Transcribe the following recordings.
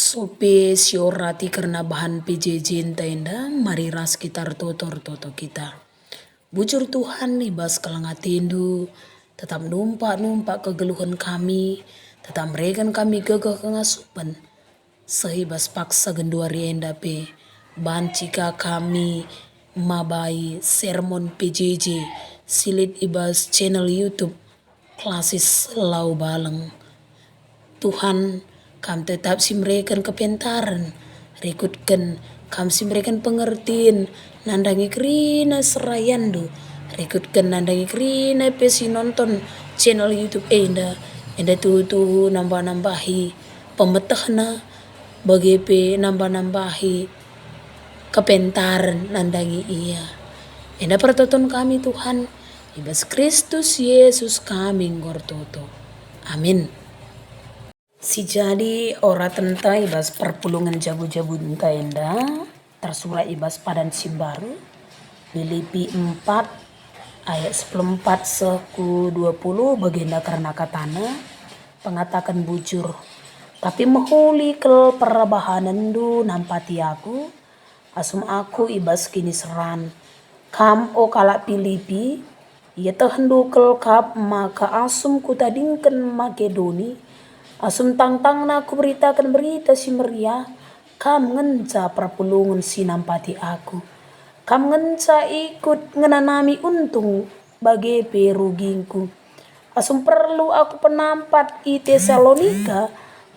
Sope siorati karena bahan PJJ tenda marira sekitar totor toto kita. Bujur Tuhan ibas kalangatindu, tetap numpak kegeluhan kami, tetap mereken kami gagah kengasupan. Sehibas paksa genduari endape, bancika kami mabai sermon PJJ, silit ibas channel YouTube, klasis lau baleng. Tuhan kam tetap simrekan kepentaran, rekutkan kam simrekan pengertian, nandangi kerina serayandu, rekutkan nandangi kerina pesi nonton channel YouTube enda tuh nambah-nambahi pemetahna bagepe nambah-nambahi kepentaran nandangi iya. Enda pertoton kami Tuhan, ibas Kristus Yesus kami ngortoto. Amin. Si jadi ora tenta ibas perpulungan jabu-jabu enda tersurat ibas padan Simbaru Filipi 4 ayat 14 seku 20 baginda karena katana pengatakan bujur tapi mehuli kel perabahanandu nampati aku asum aku ibas kini seran kam o kalak Filipi ia tehendu kel kap maka asum kutadingkan Makedoni asum tang na aku beritakan berita si Maria, kam ngenca perpulungan si nampati aku. Kam ngenca ikut ngenanami untung bagi perugingku. Asum perlu aku penampat i Tesalonika,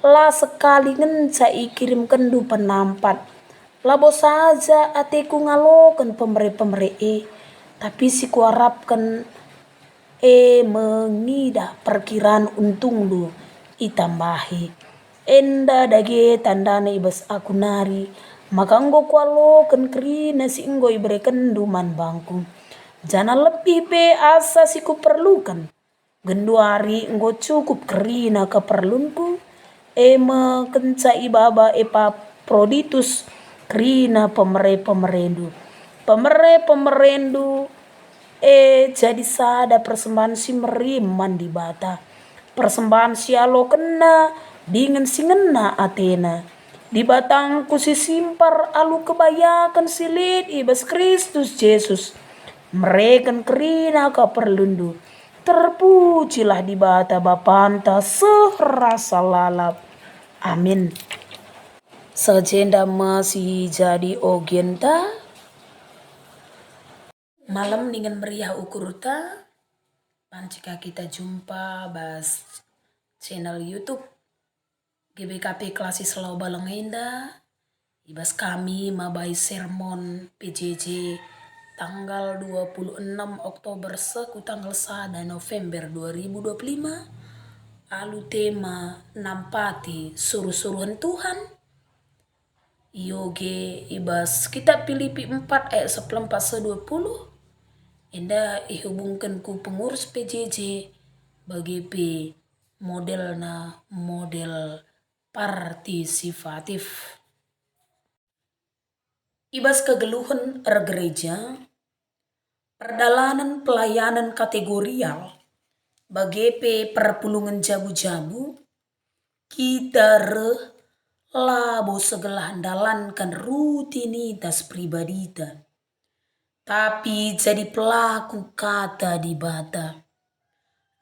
lah sekali ngenca ikirim kendu penampat. Labo saja ateku ngalokan pemere-pemere tapi si kuarapkan mengidah perkiraan untung lu itambahi enda dage tandana ibas aku nari maka enggo kualo ken kerina si enggo ibrekan duman bangku jana lebih pe asa si ku perlukan genduari enggo cukup kerina keperlunku kenca ibaba Epafroditus kerina pemerendu jadi sada persembahan si meriman di bata persembahan sialo kena dengan singena Athena di batangku si simpar alu kebayakan silit ibas Kristus Yesus mereka kerina kaperlundu terpujilah di bata bapanta serasa lalap amin. Sajenda masih jadi ogenta malam dengan meriah ukurta jika kita jumpa bas channel YouTube GBKP Klasis Lau Balengenda ibas kami mabai sermon PJJ tanggal 26 Oktober seku tanggal 1 November 2025 alu tema nampati suruh-suruhan Tuhan yoge ibas kitab Filipi 4 ayat 14-20 enda ihubungkan ku pengurus PJJ bagi model partisipatif. Ibas kegeluhan gereja perdalanan pelayanan kategorial bagi perpulungan jabu-jabu kita labo segala handalankan rutinitas pribadita. Tapi jadi pelaku kata di bata.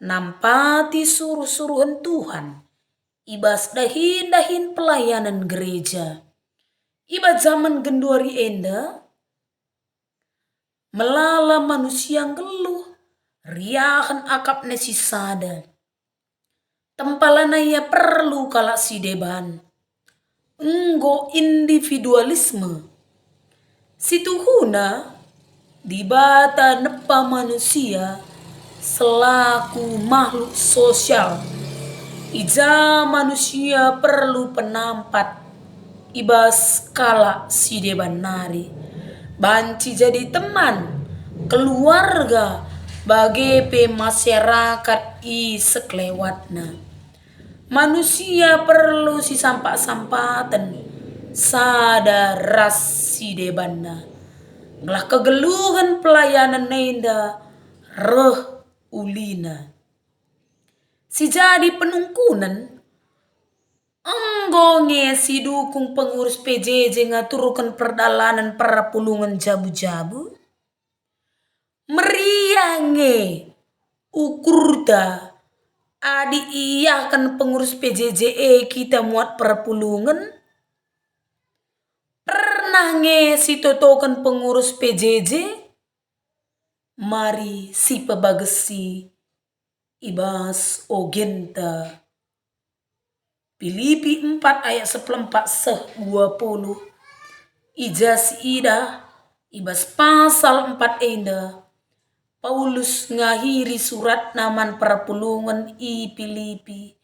Nampati suruh-suruhan Tuhan. Ibas dahin pelayanan gereja. Ibas zaman genduari enda. Melala manusia ngeluh. Riahan akap nesi sada. Tempalana ia perlu kalak si deban. Enggo individualisme. Situhuna di bata nepa manusia selaku makhluk sosial ija manusia perlu penampat ibas kala si deban nari banci jadi teman keluarga bagi masyarakat i sekelewatna manusia perlu si sampah-sampatan sadar ras si debanna ngelah kegeluhan pelayanan nenda reh ulina si jadi penungkunan Anggonge si dukung pengurus PJJ ngaturkan perdalanan para pulungan jabu-jabu. Meriange ukurda adi iya kan pengurus PJJ kita muat para pulungan. Pernah nge si totokan pengurus PJJ. Mari si pebagesi ibas ogenta. Filipi 4 ayat 14-20. Ijas ida ibas pasal 4 enda. Paulus ngahiri surat naman perpulungan i Filipi.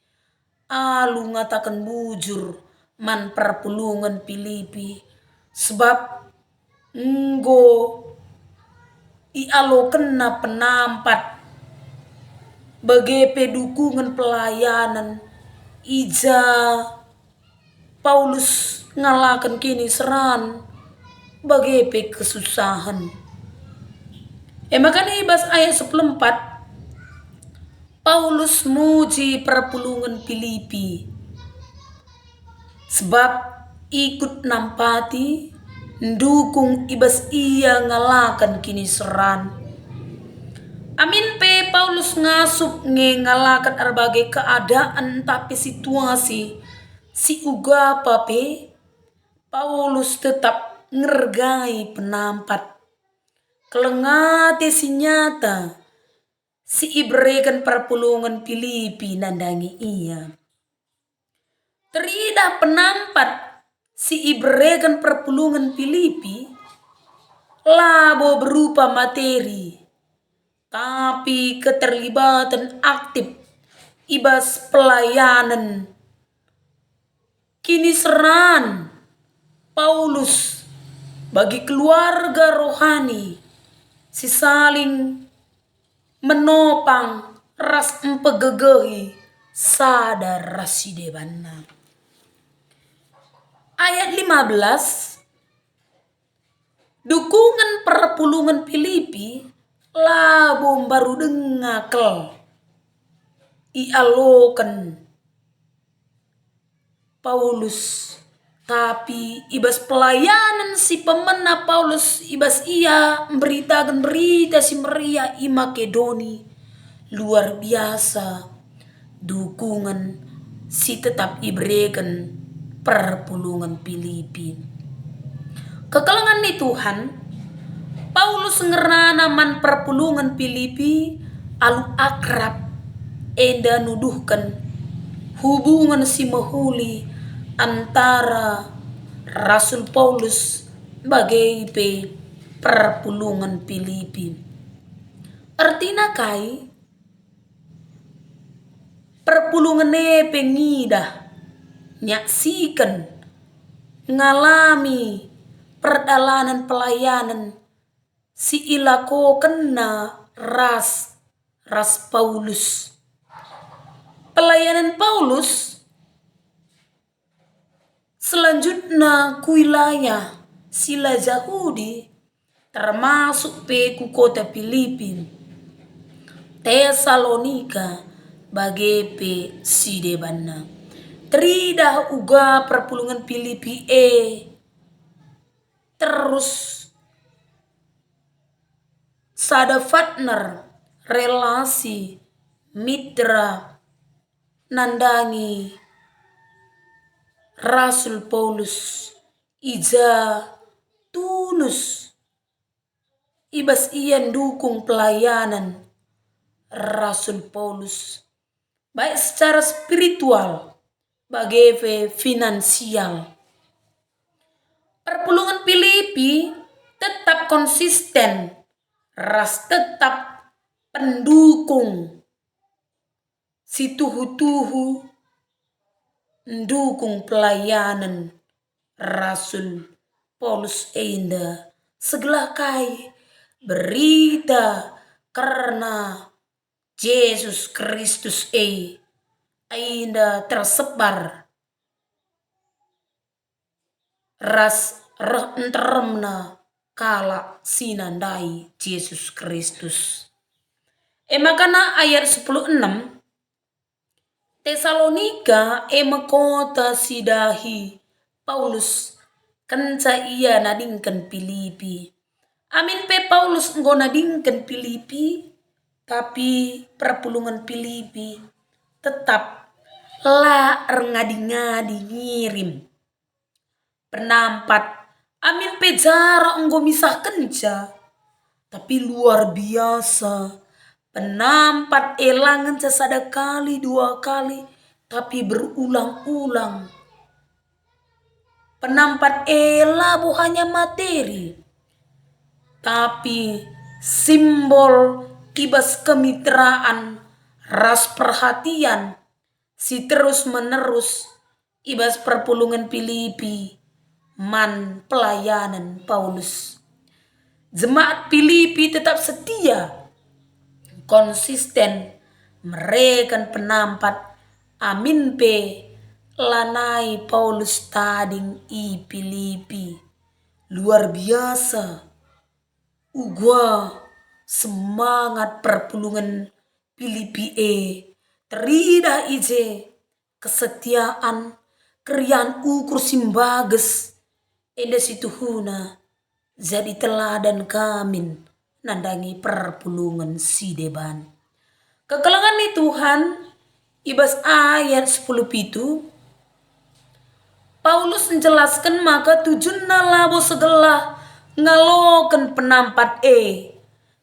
Alu ngatakan bujur man perpulungan Filipi. Sebab nggo i alo kena penampat bagi pedukungan pelayanan. Ija Paulus ngalakan kini seran bagi kesusahan. Makanya ibas ayat 14 Paulus muji perpulungan Filipi sebab ikut nampati ndukung ibas ia ngalakan kini seran. Amin pe Paulus ngasup ngalakan berbagai keadaan tapi situasi si uga pape Paulus tetap ngergai penampat. Kelengati si nyata si ibrekan perpulungan Filipi nandangi iya. Terida penampat si ibrekan perpulungan Filipi labo berupa materi. Tapi keterlibatan aktif ibas pelayanan kini seran Paulus bagi keluarga rohani si saling menopang ras empegegehi sadar rasidebana. Ayat 15 dukungan perpulungan Filipi labom baru dengakel ialokan Paulus. Tapi ibas pelayanan si pemena Paulus ibas ia memberitakan berita si Maria i Makedoni. Luar biasa dukungan si tetap ibrekan perpulungan Filipi. Kekelengan ni Tuhan Paulus ngerana man perpulungan Filipi alu akrab enda nuduhkan hubungan si mahuli antara Rasul Paulus bagai perpulungan Filipi. Artinya kai perpulungan pengidah nyaksikan ngalami perdalanan pelayanan si ilako kena ras Paulus. Pelayanan Paulus selanjutnya ku wilayah sila Yahudi termasuk ku kota Filipi, Tesalonika bagi sidebana. Terida uga perpulungan Filipi terus sada partner relasi mitra nandangi Rasul Paulus ija tulus ibas ian dukung pelayanan Rasul Paulus baik secara spiritual bagai finansial. Perpulungan Filipi tetap konsisten ras tetap pendukung si tuhu-tuhu mendukung pelayanan Rasul Paulus enda segala kai berita karena Yesus Kristus enda tersebar ras renteremna kala sinandai Yesus Kristus. Makana ayat 16 Tesalonika ema kota sidahi Paulus kenca ia nadingkan Filipi. Amin pe Paulus nggo nadingkan Filipi, tapi perpulungan Filipi tetap la ngadi-ngadi ngirim penampat. Amin pe jarak nggo misah kenca, tapi luar biasa. Penampat elangan sesada kali, 2 kali, tapi berulang-ulang. Penampat ela bu hanya materi, tapi simbol kibas kemitraan, ras perhatian, si terus menerus ibas perpulungan Filipi, man pelayanan Paulus. Jemaat Filipi tetap setia, konsisten mereka penampat. Amin pe lanai Paulus tading i Filipi. Luar biasa. Ugwa semangat perpulungan Filipi terida ije kesetiaan krian ukur simbages ende situhuna jadi teladan kamin nandangi perpulungan si deban. Kekelangan nih Tuhan, ibas ayat 10 itu Paulus menjelaskan maka tujuanna labo segala ngalokan penampat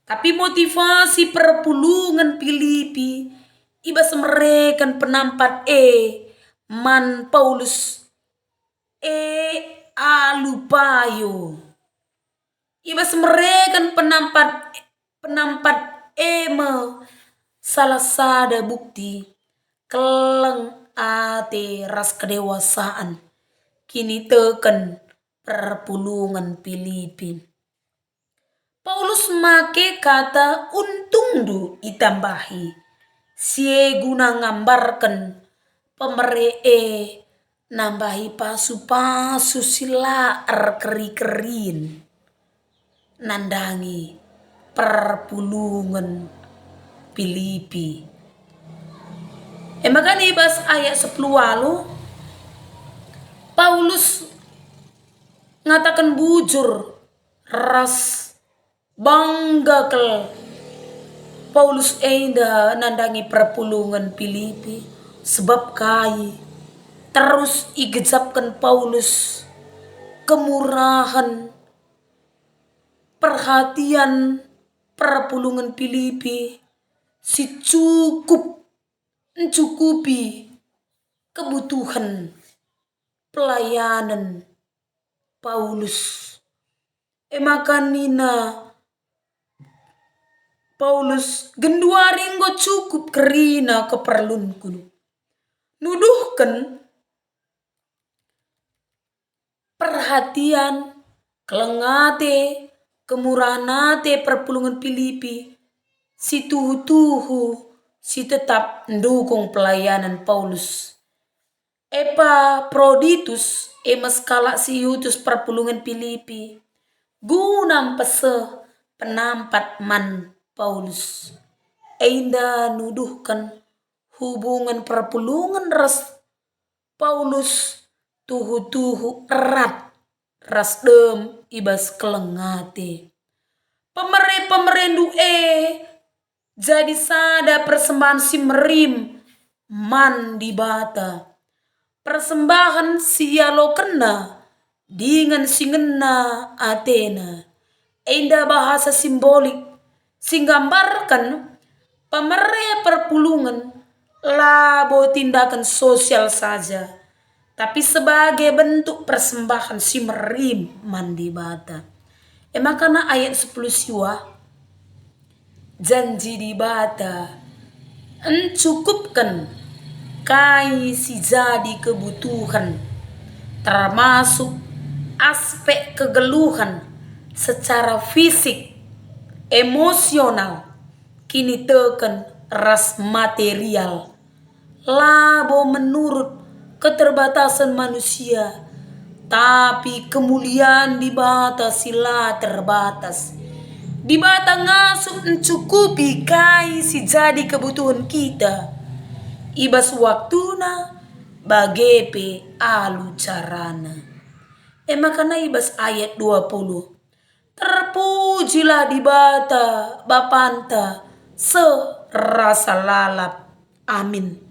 tapi motivasi perpulungan Filipi ibas mereka penampat man Paulus alupayo. Ibas mereka penampat salah sada bukti keleng ate ras kedewasaan kini teken perpulungan Filipi. Paulus make kata untung du itambahi sie guna ngambarkan pemere nambahi pasu-pasu sila keri-kerin nandangi perpulungan Filipi. Maka ibas ayat 10 walu Paulus ngatakan bujur ras bangga kel Paulus enda nandangi perpulungan Filipi sebab kai terus igejapkan Paulus kemurahan perhatian perpulungan Filipi si mencukupi kebutuhan pelayanan Paulus. Makanina Paulus genduaringgo cukup kerina keperluan kuno. Nuduhkan perhatian kelengate kemuranate perpulungan Filipi si tuhu si tetap mendukung pelayanan Paulus. Proditus skala si utus perpulungan Filipi guna pese penampat man Paulus. Enda nuduhkan hubungan perpulungan ras Paulus tuhu erat ras dem ibas kelengate. Pemerendu jadi sada persembahan si merim man di bata. Persembahan si yalo kena dengan si ngena Athena. Enda bahasa simbolik singgambarkan pemere perpulungan labo tindakan sosial saja, tapi sebagai bentuk persembahan si merim man di bata. Makanya ayat 10 siwa janji di bata mencukupkan kai si jadi kebutuhan termasuk aspek kegeluhan secara fisik, emosional, kini teken ras material. Labo menurut keterbatasan manusia, tapi kemuliaan di batas sila terbatas. Di bata ngasup mencukupi kai si jadi kebutuhan kita. ibas waktuna bagepe alu carana. Makana ibas ayat 20. Terpujilah di bata bapanta serasa lalap. Amin.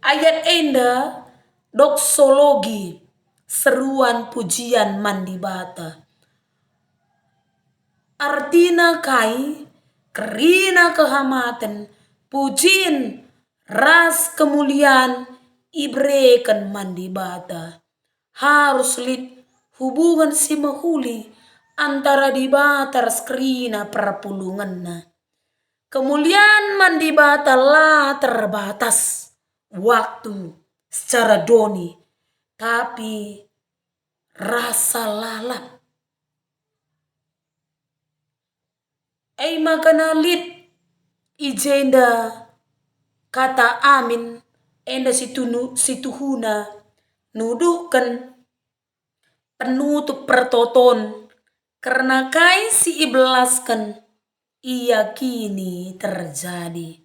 Ayat enda doksologi seruan pujian mandi bata. Artina kai kerina kehamatan pujian ras kemuliaan ibrekan mandi bata. Harus lid hubungan si mahuli antara di bata skrina perpulunganna. Kemuliaan mandi bata lah terbatas waktu secara doni, tapi rasa lalap. Makana lid ijenda kata amin enda situhuna nuduhkan penutup pertoton karena kai si iblaskan ia kini terjadi.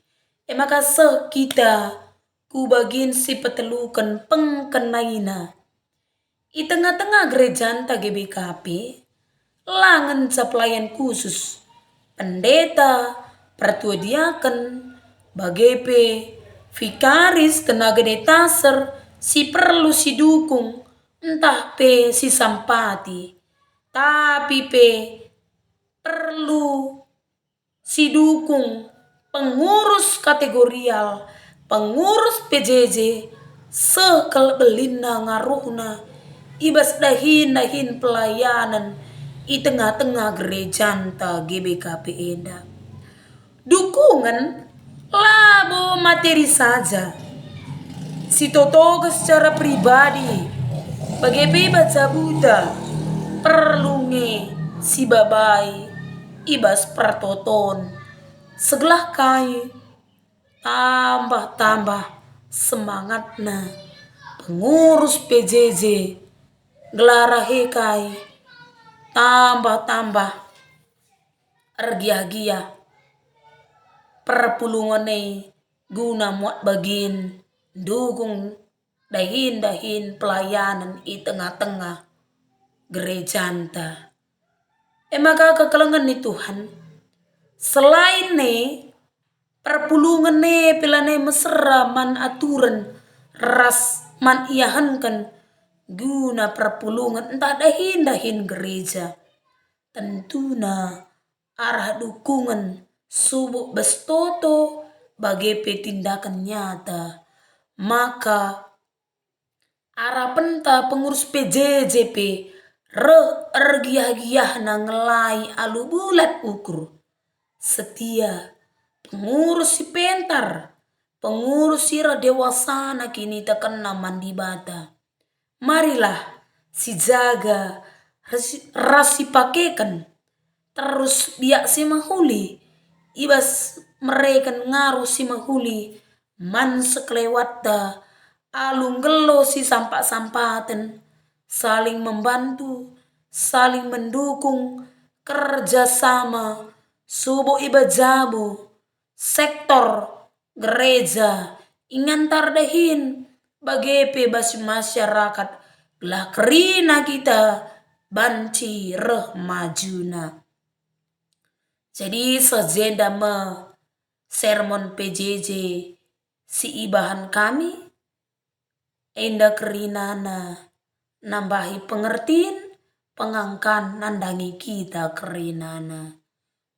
Maka kita kubagin si petelukan pengkenaina i tengah-tengah gerejanta GBKP langan pelayan khusus pendeta pertua diaken bagepe vikaris tenaga detaser si perlu si dukung entah pe si sampati tapi pe perlu si dukung pengurus kategorial, pengurus PJJ sekal belina ngaruhna ibas dahin pelayanan i tengah-tengah gerejanta GBKP enda. Dukungan labo materi saja. Si totoga secara pribadi bagepe baca buta perlu nge si babai ibas pertoton segelah kai tambah semangatna pengurus PJJ gelarahe kai tambah ergia-gia perpulungane guna muat bagin dukung dahin pelayanan i tengah-tengah gerejanta. Maka kekelengan ni Tuhan selain ne perpulungan ne pilane mesra man aturan ras man iahankan guna perpulungan entah dahin gereja tentuna arah dukungan subuh bestoto bagepe tindakan nyata maka arah penta pengurus PJJP ergiah-giah na ngelai alu bulat ukur setia pengurus si pentar pengurus sira dewasa na kini terkena mandi bata. Marilah si jaga rasi pakekan terus biak si mahuli ibas mereka ngaruh si mahuli man sekelewat da alung gelo si sampah-sampaten saling membantu, saling mendukung, kerjasama, subuh ibajabu, sektor, gereja, ingantar dahin, bagepe basi masyarakat, lah kerina kita, banci reh majuna. Jadi sejenda sermon PJJ si ibahan kami, enda kerinana, nambahi pengertian, pengangkan nandangi kita kerinana.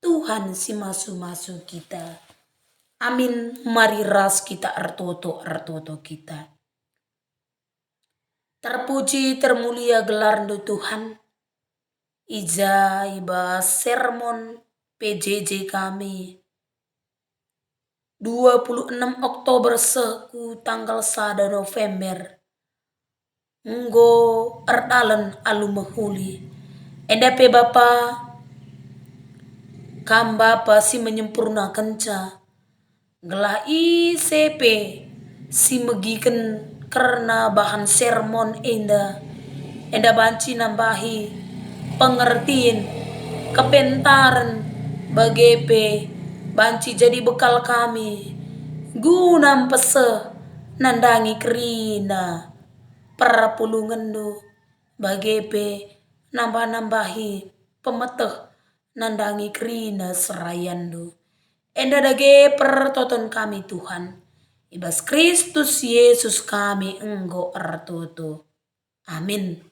Tuhan si masu-masu kita. Amin. Mari ras kita artoto kita. Terpuji termulia gelar Tuhan. Ija iba sermon PJJ kami 26 Oktober seku tanggal 1 November nggo erdalan alu mahuli endape bapa kam bapa si menyempurnakan ca gelah ICP si megiken karena bahan sermon enda banci nambahi pengertian kepentaran bagepe banci jadi bekal kami guna pese nandangi kerina perpulungan do bagepe nambah-nambahi pemeteh nandangi kerina serayando. Enda dage pertoton kami Tuhan. Ibas Kristus Yesus kami enggo ertoto. Amin.